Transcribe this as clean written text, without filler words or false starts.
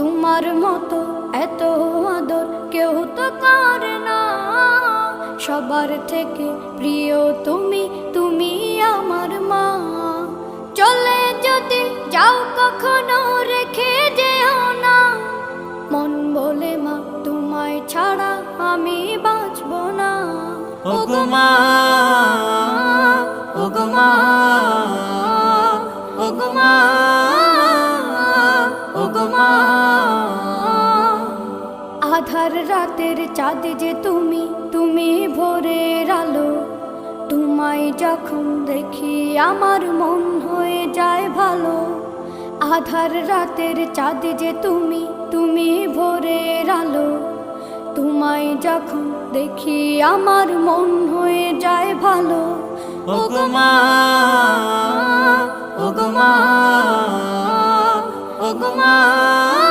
তোমার মতো এত আদর কেউ তো করে না। সবার থেকে প্রিয় তুমি, তুমি আমার মা। চলে যদি যাও কখনো রেখে যেও না, মন বলে মা তোমায় ছাড়া আমি বাঁচব না। ওগো মা, ওগো মা, ওগো মা, ওগো মা। আধার রাতের চাঁদ যে তুমি, তুমি ভোরের আলো। তোমায় যখন দেখি আমার মন হয়ে যায় ভালো। আধার রাতের চাঁদ যে তুমি, তুমি ভোরের আলো। তোমায় যখন দেখি আমার মন হয়ে যায় ভালো। ওগো মা, ওগো মা, ওগো মা।